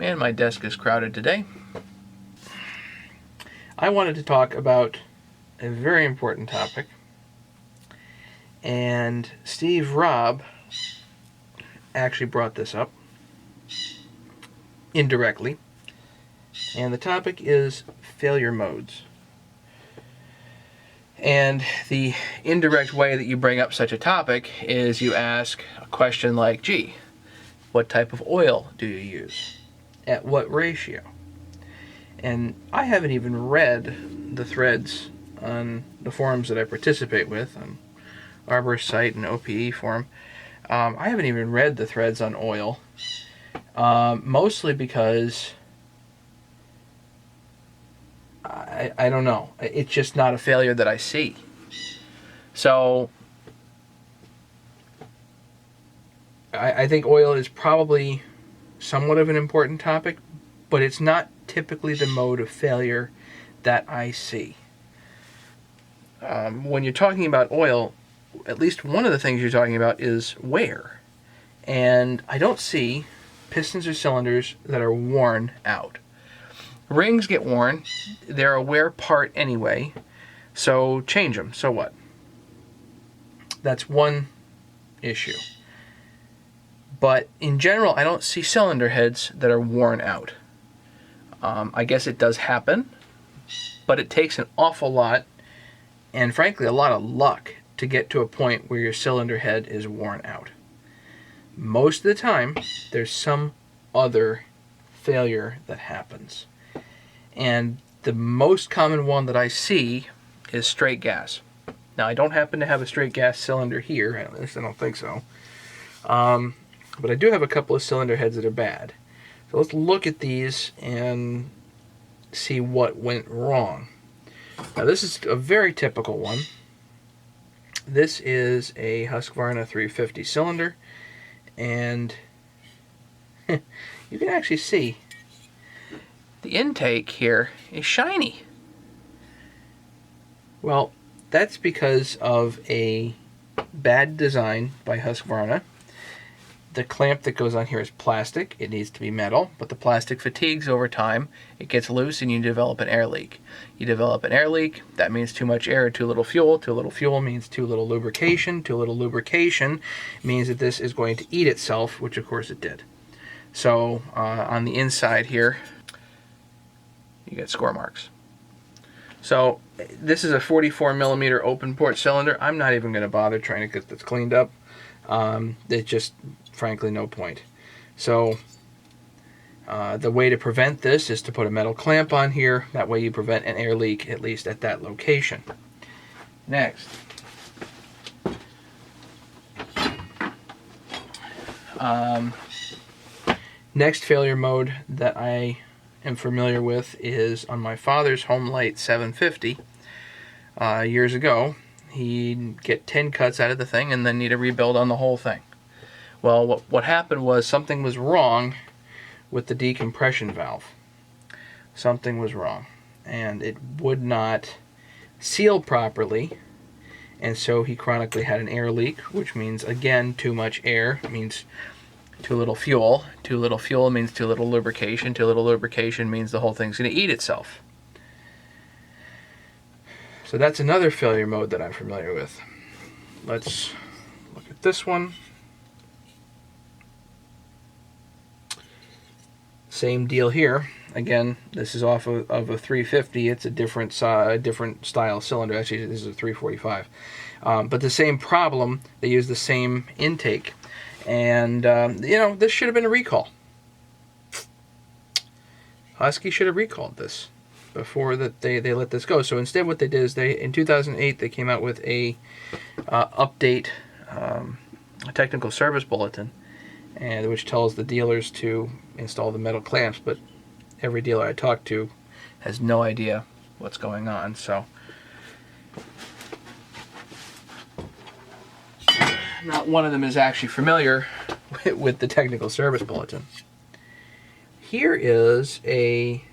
Man, my desk is crowded today. I wanted to talk about a very important topic, and Steve Robb actually brought this up indirectly, and the topic is failure modes. And the indirect way that you bring up such a topic is you ask a question like, gee, what type of oil do you use? At what ratio? And I haven't even read the threads on the forums that I participate with, on Arbor's site and OPE forum. I haven't even read the threads on oil, mostly because I don't know. It's just not a failure that I see. So I think oil is probably somewhat of an important topic, but it's not typically the mode of failure that I see. When you're talking about oil, at least one of the things you're talking about is wear. And I don't see pistons or cylinders that are worn out. Rings get worn. They're a wear part anyway, so change them. So what? That's one issue. But in general, I don't see cylinder heads that are worn out. I guess it does happen, but it takes an awful lot, and frankly a lot of luck, to get to a point where your cylinder head is worn out. Most of the time, there's some other failure that happens. And the most common one that I see is straight gas. Now, I don't happen to have a straight gas cylinder here, at least I don't think so. But I do have a couple of cylinder heads that are bad. So let's look at these and see what went wrong. Now, this is a very typical one. This is a Husqvarna 350 cylinder, and you can actually see the intake here is shiny. Well, that's because of a bad design by Husqvarna. The clamp that goes on here is plastic. It needs to be metal, but the plastic fatigues over time. It gets loose and you develop an air leak. You develop an air leak, that means too much air, too little fuel. Too little fuel means too little lubrication. Too little lubrication means that this is going to eat itself, which of course it did. So on the inside here, you get score marks. So this is a 44 millimeter open port cylinder. I'm not even going to bother trying to get this cleaned up. It's just, frankly, no point. So the way to prevent this is to put a metal clamp on here. That way you prevent an air leak, at least at that location. Next. Next failure mode that I am familiar with is on my father's Homelite 750 years ago. He'd get 10 cuts out of the thing and then need a rebuild on the whole thing. Well, what happened was something was wrong with the decompression valve. Something was wrong, and it would not seal properly, and so he chronically had an air leak, which means, again, too much air. It means too little fuel. Too little fuel means too little lubrication. Too little lubrication means the whole thing's going to eat itself. So that's another failure mode that I'm familiar with. Let's look at this one. Same deal here. Again, this is off of a 350. It's a different style cylinder. Actually, this is a 345. But the same problem. They use the same intake. And, this should have been a recall. Husky should have recalled this before that they let this go. So instead what they did is in 2008 they came out with a update, a technical service bulletin, and which tells the dealers to install the metal clamps, but every dealer I talk to has no idea what's going on. So not one of them is actually familiar with the technical service bulletin. Here is a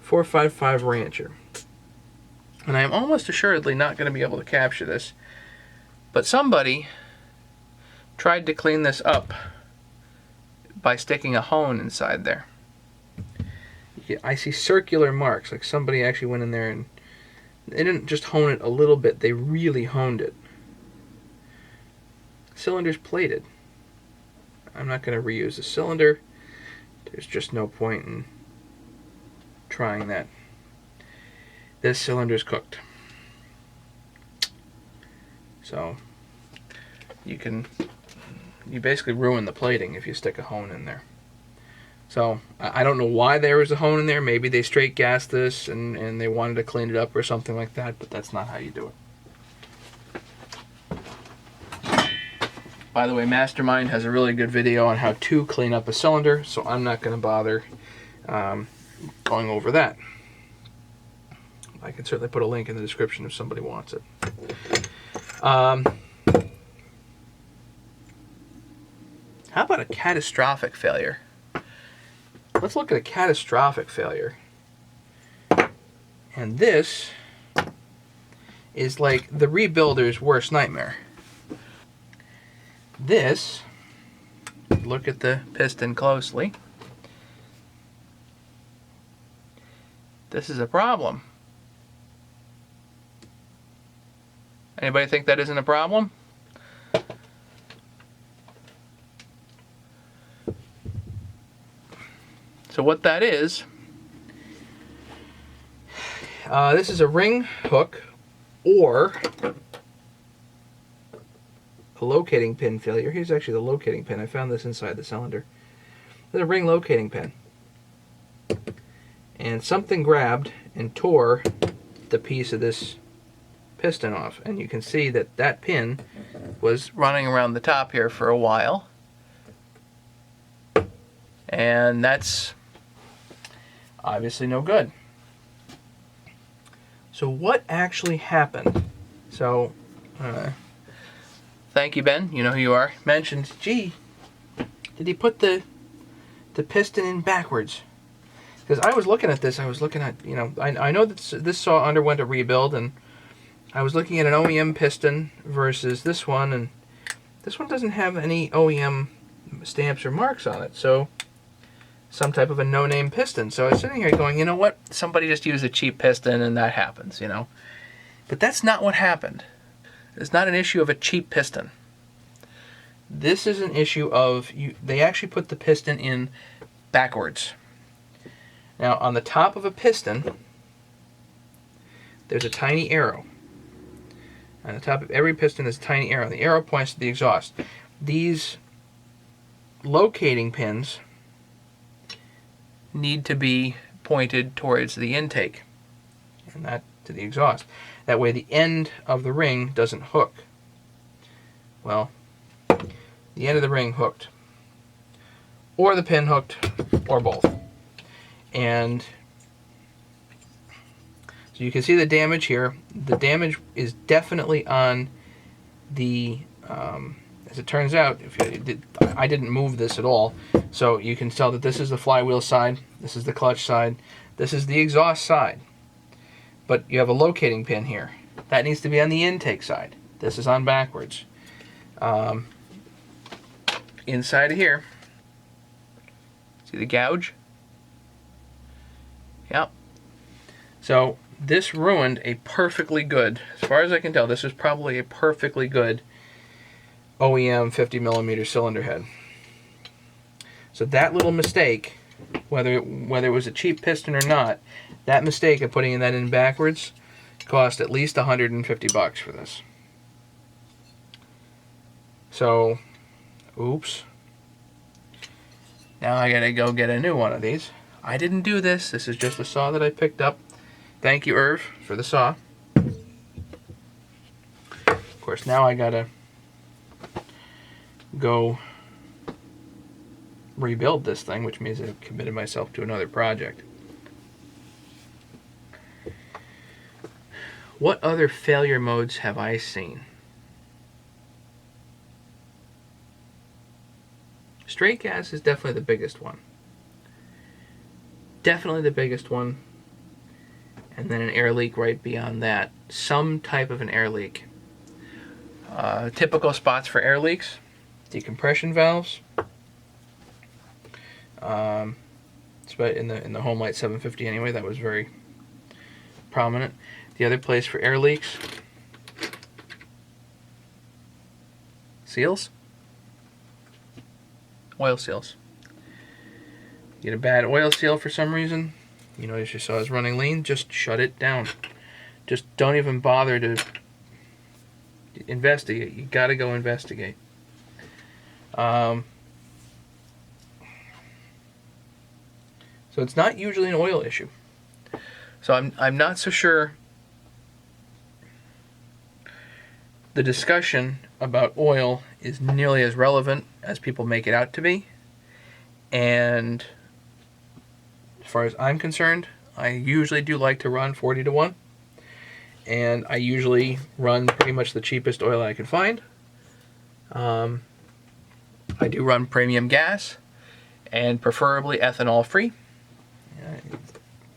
455 Rancher. And I'm almost assuredly not going to be able to capture this, but somebody tried to clean this up by sticking a hone inside there. I see circular marks, like somebody actually went in there and they didn't just hone it a little bit, they really honed it. Cylinder's plated. I'm not going to reuse the cylinder. There's just no point in trying that. This cylinder's cooked. So you basically ruin the plating if you stick a hone in there. So I don't know why there was a hone in there. Maybe they straight gassed this and they wanted to clean it up or something like that, but that's not how you do it. By the way, Mastermind has a really good video on how to clean up a cylinder, so I'm not going to bother going over that. I can certainly put a link in the description if somebody wants it. How about a catastrophic failure? Let's look at a catastrophic failure. And this is like the rebuilder's worst nightmare. This, look at the piston closely. This is a problem. Anybody think that isn't a problem? So what that is, this is a ring hook or a locating pin failure. Here's actually the locating pin. I found this inside the cylinder. There's a ring locating pin. And something grabbed and tore the piece of this piston off. And you can see that that pin was running around the top here for a while. And that's obviously no good. So what actually happened? So, thank you, Ben. You know who you are. Mentioned, gee, did he put the piston in backwards? Because I was looking at this. I was looking at, you know, I know that this saw underwent a rebuild, and I was looking at an OEM piston versus this one, and this one doesn't have any OEM stamps or marks on it. So some type of a no-name piston. So I was sitting here going, you know what? Somebody just used a cheap piston and that happens, you know. But that's not what happened. It's not an issue of a cheap piston. This is an issue of, they actually put the piston in backwards. Now, on the top of a piston, there's a tiny arrow. On the top of every piston, there's a tiny arrow. The arrow points to the exhaust. These locating pins need to be pointed towards the intake and that to the exhaust. That way the end of the ring doesn't hook. Well, the end of the ring hooked, or the pin hooked, or both. And so you can see the damage here. The damage is definitely on the as it turns out, I didn't move this at all, so you can tell that this is the flywheel side, this is the clutch side, this is the exhaust side. But you have a locating pin here. That needs to be on the intake side. This is on backwards. Inside of here, see the gouge? Yep. So this ruined a perfectly good, as far as I can tell, this was probably a perfectly good OEM 50mm cylinder head. So that little mistake, whether it was a cheap piston or not, that mistake of putting that in backwards cost at least $150 for this. So, oops. Now I gotta go get a new one of these. I didn't do this. This is just a saw that I picked up. Thank you, Irv, for the saw. Of course, now I gotta go rebuild this thing, which means I've committed myself to another project. What other failure modes have I seen? Straight gas is definitely the biggest one. Definitely the biggest one. And then an air leak right beyond that. Some type of an air leak. Typical spots for air leaks: decompression valves, But in the Homelight 750 anyway, that was very prominent. The other place for air leaks, seals, oil seals. You get a bad oil seal for some reason, you notice your saw is running lean, just shut it down. Just don't even bother to investigate. You got to go investigate. So it's not usually an oil issue. So I'm not so sure the discussion about oil is nearly as relevant as people make it out to be. And as far as I'm concerned, I usually do like to run 40 to 1. And I usually run pretty much the cheapest oil I can find. I do run premium gas, and preferably ethanol free.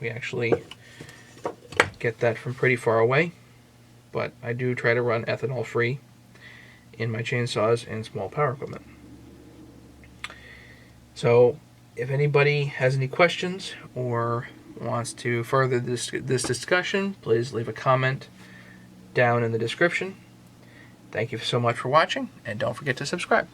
We actually get that from pretty far away, but I do try to run ethanol free in my chainsaws and small power equipment. So if anybody has any questions or wants to further this discussion, please leave a comment down in the description. Thank you so much for watching, and don't forget to subscribe.